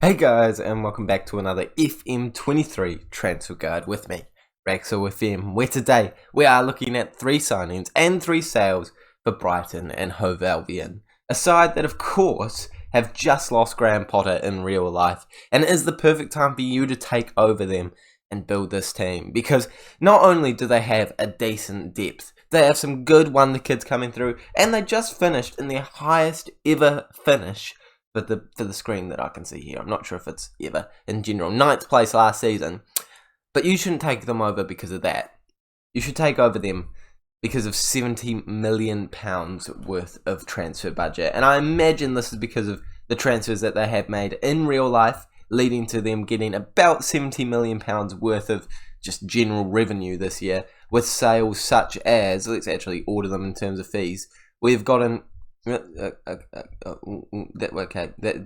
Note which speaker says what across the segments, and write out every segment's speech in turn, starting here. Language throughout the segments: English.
Speaker 1: Hey guys, and welcome back to another FM23 Transfer Guide with me, Raxo FM, where today we are looking at 3 signings and 3 sales for Brighton and Hove Albion. A side that of course have just lost Graham Potter in real life, and it is the perfect time for you to take over them and build this team, because not only do they have a decent depth, they have some good wonder kids coming through, and they just finished in their highest ever finish for the screen that I can see here. I'm not sure if it's ever in general. 9th place last season. But you shouldn't take them over because of that. You should take over them because of £70 million worth of transfer budget. And I imagine this is because of the transfers that they have made in real life, leading to them getting about £70 million worth of just general revenue this year, with sales such as, let's actually order them in terms of fees. We've gotten that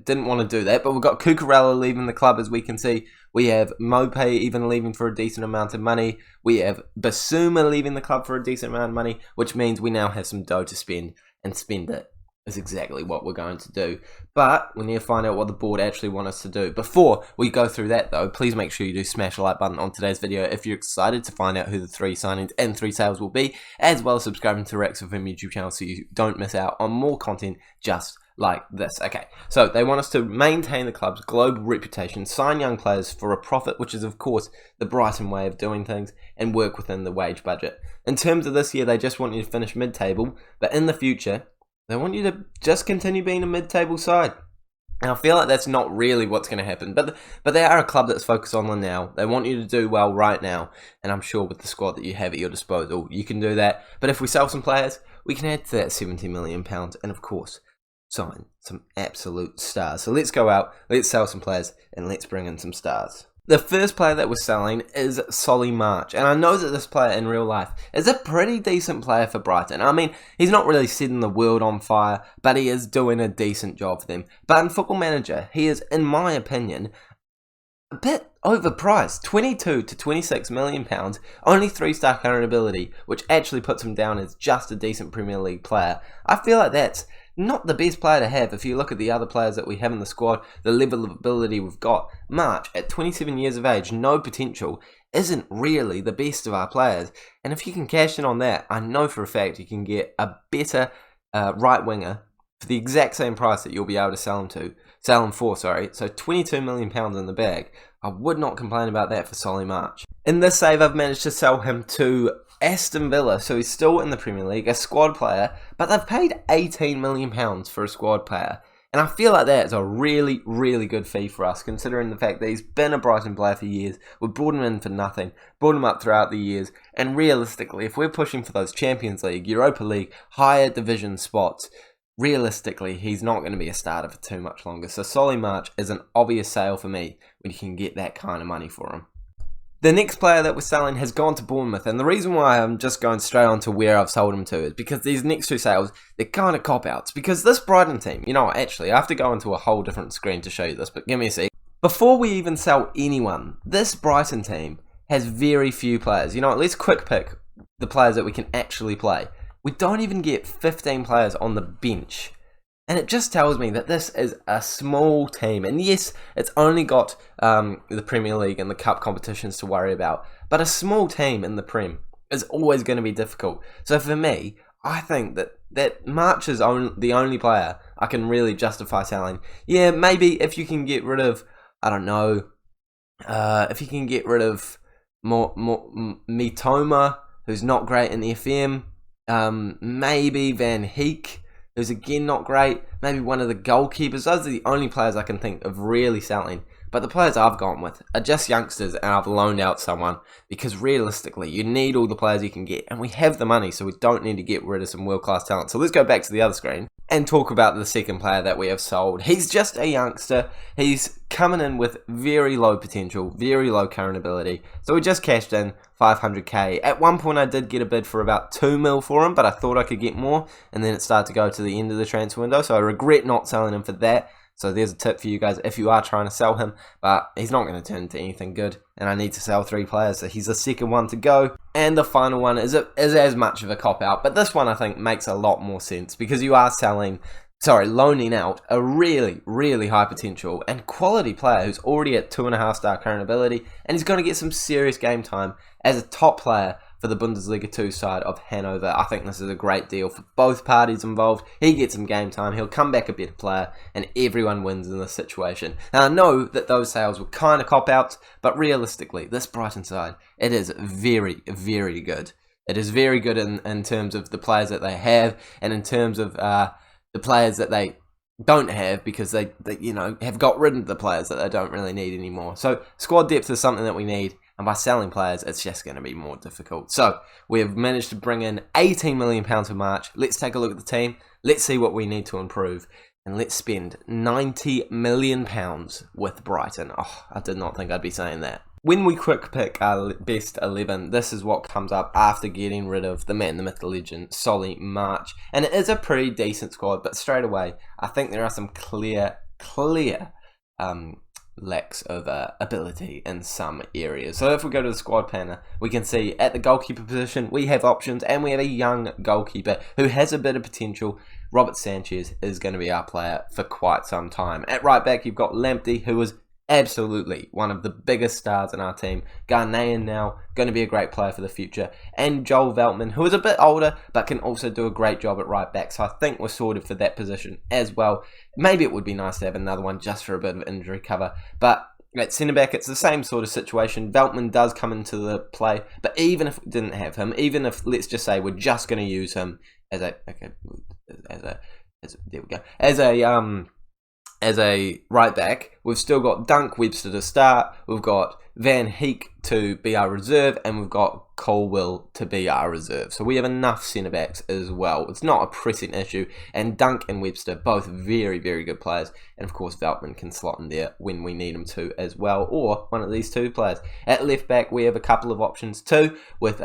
Speaker 1: didn't want to do that, but we've got Cucurella leaving the club, as we can see. We have Mope even leaving for a decent amount of money. We have Basuma leaving the club for a decent amount of money, which means we now have some dough to spend, and spend it is exactly what we're going to do. But we need to find out what the board actually want us to do. Before we go through that though, please make sure you do smash the like button on today's video if you're excited to find out who the 3 signings and 3 sales will be, as well as subscribing to Rex FM YouTube channel so you don't miss out on more content just like this. Okay, so they want us to maintain the club's global reputation, sign young players for a profit, which is of course the Brighton way of doing things, and work within the wage budget. In terms of this year, they just want you to finish mid-table, but in the future, they want you to just continue being a mid-table side. And I feel like that's not really what's going to happen. But they are a club that's focused on the now. They want you to do well right now. And I'm sure with the squad that you have at your disposal, you can do that. But if we sell some players, we can add to that £70 million. And of course, sign some absolute stars. So let's go out, let's sell some players, and let's bring in some stars. The first player that we're selling is Solly March, and I know that this player in real life is a pretty decent player for Brighton. I mean, he's not really setting the world on fire, but he is doing a decent job for them. But in Football Manager, he is, in my opinion, a bit overpriced. 22 to 26 million pounds, only 3-star current ability, which actually puts him down as just a decent Premier League player. I feel like that's not the best player to have if you look at the other players that we have in the squad, the level of ability we've got. March, at 27 years of age, no potential, isn't really the best of our players. And if you can cash in on that, I know for a fact you can get a better right winger for the exact same price that you'll be able to sell him for. So £22 million in the bag. I would not complain about that for Solly March. In this save, I've managed to sell him to Aston Villa, so he's still in the Premier League, a squad player, but they've paid £18 million for a squad player. And I feel like that is a really, really good fee for us, considering the fact that he's been a Brighton player for years. We brought him in for nothing, brought him up throughout the years, and realistically, if we're pushing for those Champions League, Europa League, higher division spots, realistically, he's not going to be a starter for too much longer. So Solly March is an obvious sale for me when you can get that kind of money for him. The next player that we're selling has gone to Bournemouth, and the reason why I'm just going straight on to where I've sold him to is because these next 2 sales, they're kind of cop-outs. Because this Brighton team, actually, I have to go into a whole different screen to show you this, but give me a sec. Before we even sell anyone, this Brighton team has very few players. Let's quick pick the players that we can actually play. We don't even get 15 players on the bench. And it just tells me that this is a small team. And yes, it's only got the Premier League and the Cup competitions to worry about. But a small team in the Prem is always going to be difficult. So for me, I think that March is the only player I can really justify selling. Yeah, maybe if you can get rid of, I don't know, if you can get rid of Mitoma, who's not great in the FM, maybe Van Heek, who's again not great, maybe one of the goalkeepers. Those are the only players I can think of really selling. But the players I've gone with are just youngsters, and I've loaned out someone, because realistically, you need all the players you can get, and we have the money, so we don't need to get rid of some world-class talent. So let's go back to the other screen and talk about the second player that we have sold. He's just a youngster. He's coming in with very low potential, very low current ability. So we just cashed in 500k. At one point I did get a bid for about 2 mil for him, but I thought I could get more, and then it started to go to the end of the transfer window, so I regret not selling him for that. So there's a tip for you guys if you are trying to sell him, but he's not going to turn into anything good, and I need to sell 3 players, so he's the second one to go. And the final one is as much of a cop-out, but this one I think makes a lot more sense, because you are selling loaning out a really, really high potential and quality player who's already at 2.5-star current ability, and he's going to get some serious game time as a top player for the Bundesliga 2 side of Hanover. I think this is a great deal for both parties involved. He gets some game time, he'll come back a better player, and everyone wins in this situation. Now, I know that those sales were kind of cop-outs, but realistically, this Brighton side, it is very, very good. It is very good in terms of the players that they have, and in terms of the players that they don't have, because they have got rid of the players that they don't really need anymore. So squad depth is something that we need, and by selling players, it's just going to be more difficult. So we have managed to bring in £18 million for March. Let's take a look at the team. Let's see what we need to improve. And let's spend £90 million with Brighton. Oh, I did not think I'd be saying that. When we quick pick our best 11, this is what comes up after getting rid of the man, the myth, the legend, Solly March. And it is a pretty decent squad, but straight away, I think there are some clear lacks of ability in some areas. So if we go to the squad planner, we can see at the goalkeeper position, we have options, and we have a young goalkeeper who has a bit of potential. Robert Sanchez is going to be our player for quite some time. At right back, you've got Lamptey, who is absolutely one of the biggest stars in our team. Ghanaian now, going to be a great player for the future. And Joel Veltman, who is a bit older, but can also do a great job at right back. So I think we're sorted for that position as well. Maybe it would be nice to have another one just for a bit of injury cover. But at centre back, it's the same sort of situation. Veltman does come into the play, but even if we didn't have him, even if, let's just say, we're just going to use him as a right back, we've still got Dunk Webster to start, we've got Van Heek to be our reserve, and we've got Colwill to be our reserve. So we have enough centre backs as well. It's not a pressing issue, and Dunk and Webster, both very, very good players, and of course Veltman can slot in there when we need him to as well, or one of these two players. At left back, we have a couple of options too, with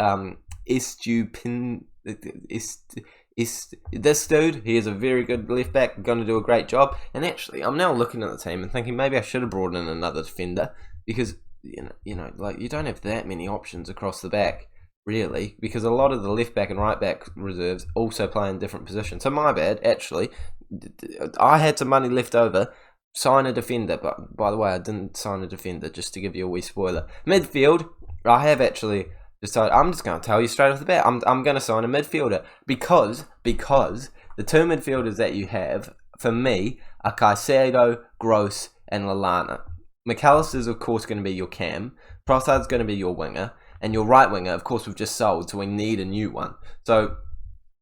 Speaker 1: this dude. He is a very good left back, going to do a great job. And actually, I'm now looking at the team and thinking maybe I should have brought in another defender, because you don't have that many options across the back, really, because a lot of the left back and right back reserves also play in different positions. So my bad, actually. I had some money left over. Sign a defender, but by the way, I didn't sign a defender, just to give you a wee spoiler. Midfield, I have actually decided, I'm just going to tell you straight off the bat, I'm going to sign a midfielder, because the two midfielders that you have, for me, are Caicedo, Gross, and Lallana. Macalister's, of course, going to be your cam. Trossard's going to be your winger. And your right winger, of course, we've just sold, so we need a new one. So,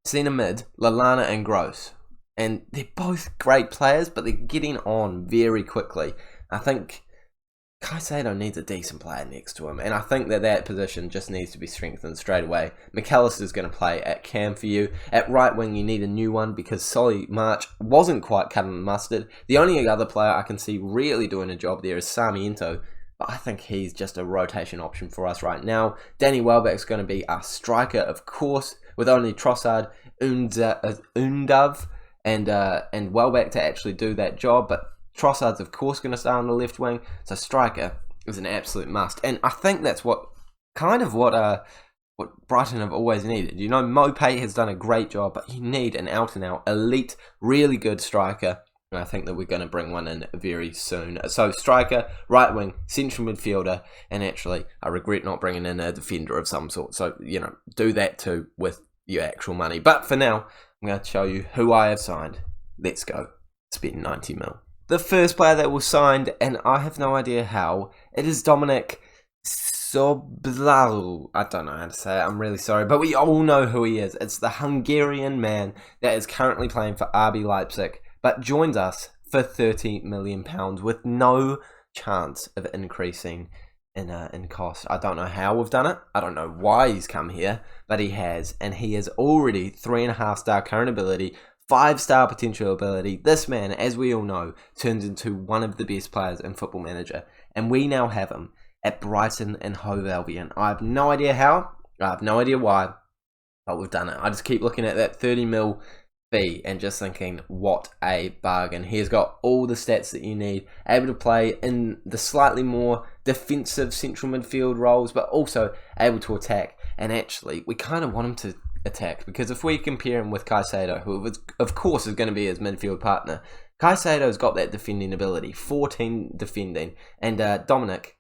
Speaker 1: centre mid, Lallana and Gross. And they're both great players, but they're getting on very quickly. I think Caicedo needs a decent player next to him, and I think that position just needs to be strengthened straight away. Macalister's going to play at cam for you. At right wing, you need a new one, because Solly March wasn't quite cutting the mustard. The only other player I can see really doing a job there is Sarmiento, but I think he's just a rotation option for us right now. Danny Welbeck's going to be our striker, of course, with only Trossard, Undav, and Welbeck to actually do that job, but Trossard's of course going to start on the left wing, so striker is an absolute must. And I think that's what Brighton have always needed. Mopay has done a great job, but you need an out-and-out, elite, really good striker. And I think that we're going to bring one in very soon. So striker, right wing, central midfielder, and actually I regret not bringing in a defender of some sort. So, do that too with your actual money. But for now, I'm going to show you who I have signed. Let's go. Spend 90 mil. The first player that was signed, and I have no idea how, it is Dominik Szoboszlai. I don't know how to say it, I'm really sorry, but we all know who he is. It's the Hungarian man that is currently playing for RB Leipzig, but joins us for £30 million with no chance of increasing in cost. I don't know how we've done it. I don't know why he's come here, but he has, and he is already 3.5-star current ability, 5-star potential ability. This man, as we all know, turns into one of the best players in Football Manager, and we now have him at Brighton and Hove Albion. I have no idea how, I have no idea why, but we've done it. I just keep looking at that 30 mil fee and just thinking, what a bargain. He's got all the stats that you need, able to play in the slightly more defensive central midfield roles, but also able to attack. And actually, we kind of want him to attack, because if we compare him with Caicedo, who of course is going to be his midfield partner, Caicedo's got that defending ability, 14 defending, and Dominik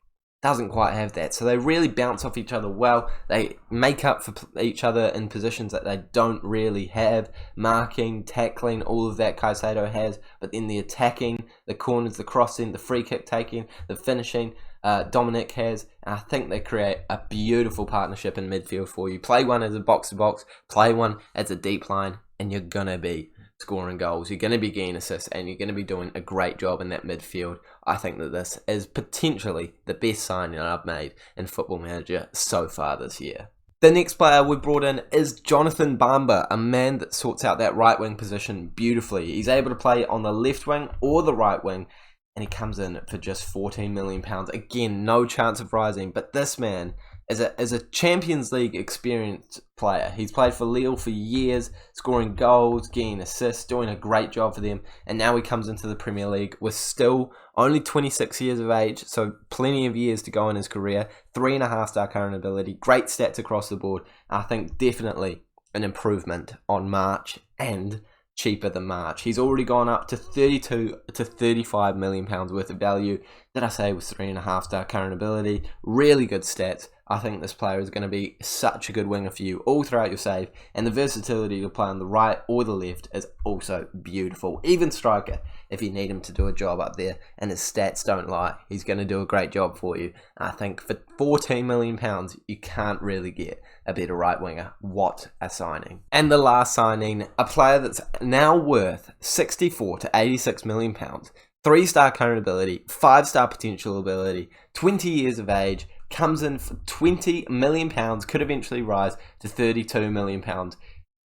Speaker 1: doesn't quite have that. So they really bounce off each other well. They make up for each other in positions that they don't really have. Marking, tackling, all of that Caicedo has. But then the attacking, the corners, the crossing, the free kick taking, the finishing, Dominik has. And I think they create a beautiful partnership in midfield for you. Play one as a box-to-box, play one as a deep line, and you're going to be scoring goals, you're going to be getting assists, and you're going to be doing a great job in that midfield. I think that this is potentially the best signing I've made in Football Manager so far this year. The next player we brought in is Jonathan Bamba, a man that sorts out that right wing position beautifully. He's able to play on the left wing or the right wing, and he comes in for just £14 million. Again, no chance of rising, but this man is a Champions League experienced player. He's played for Lille for years, scoring goals, getting assists, doing a great job for them, and now he comes into the Premier League with still only 26 years of age, so plenty of years to go in his career, 3.5-star current ability, great stats across the board. I think definitely an improvement on March and cheaper than March. He's already gone up to 32 to 35 million pounds worth of value. Did I say with 3.5-star current ability? Really good stats. I think this player is going to be such a good winger for you all throughout your save, and the versatility to play on the right or the left is also beautiful. Even striker, if you need him to do a job up there, and his stats don't lie, he's going to do a great job for you. I think for £14 million, you can't really get a better right winger. What a signing. And the last signing, a player that's now worth £64 to £86 million, 3-star current ability, 5-star potential ability, 20 years of age, comes in for £20 million, could eventually rise to £32 million.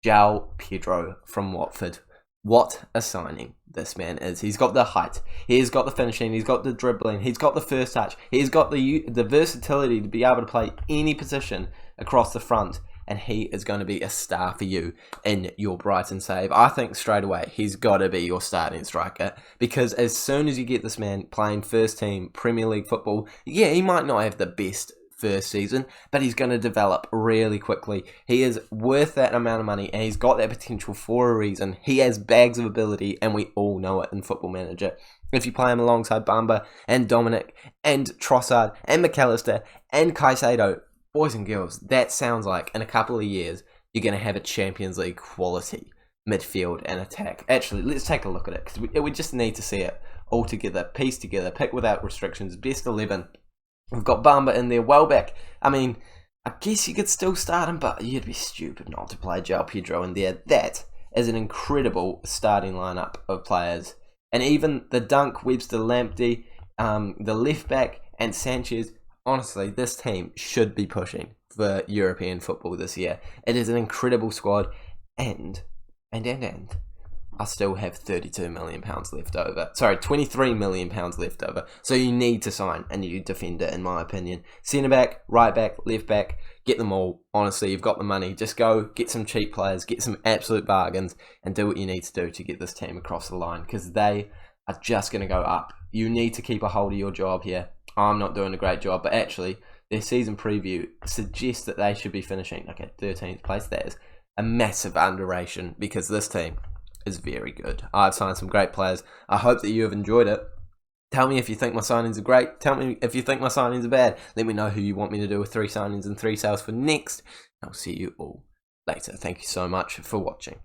Speaker 1: João Pedro from Watford. What a signing this man is. He's got the height, he's got the finishing, he's got the dribbling, he's got the first touch, he's got the versatility to be able to play any position across the front, and he is going to be a star for you in your Brighton save. I think straight away he's got to be your starting striker, because as soon as you get this man playing first team Premier League football, yeah, he might not have the best first season, but he's going to develop really quickly. He is worth that amount of money, and he's got that potential for a reason. He has bags of ability, and we all know it in Football Manager. If you play him alongside Bamba and Dominik and Trossard and Macalister and Caicedo, boys and girls, that sounds like in a couple of years you're going to have a Champions League quality midfield and attack. Actually, let's take a look at it, because we just need to see it all together, pieced together, pick without restrictions, best 11. We've got Bamba in there, Welbeck. I mean, I guess you could still start him, but you'd be stupid not to play João Pedro in there. That is an incredible starting lineup of players. And even the Dunk, Webster, Lamptey, the left back, and Sanchez. Honestly, this team should be pushing for European football this year. It is an incredible squad, and I still have £32 million left over. Sorry, £23 million left over. So you need to sign a new defender, in my opinion. Centre back, right back, left back, get them all. Honestly, you've got the money. Just go get some cheap players, get some absolute bargains, and do what you need to do to get this team across the line, because they are just going to go up. You need to keep a hold of your job here. I'm not doing a great job, but actually, their season preview suggests that they should be finishing at 13th place. That is a massive underration, because this team is very good. I've signed some great players. I hope that you have enjoyed it. Tell me if you think my signings are great. Tell me if you think my signings are bad. Let me know who you want me to do with 3 signings and 3 sales for next. I'll see you all later. Thank you so much for watching.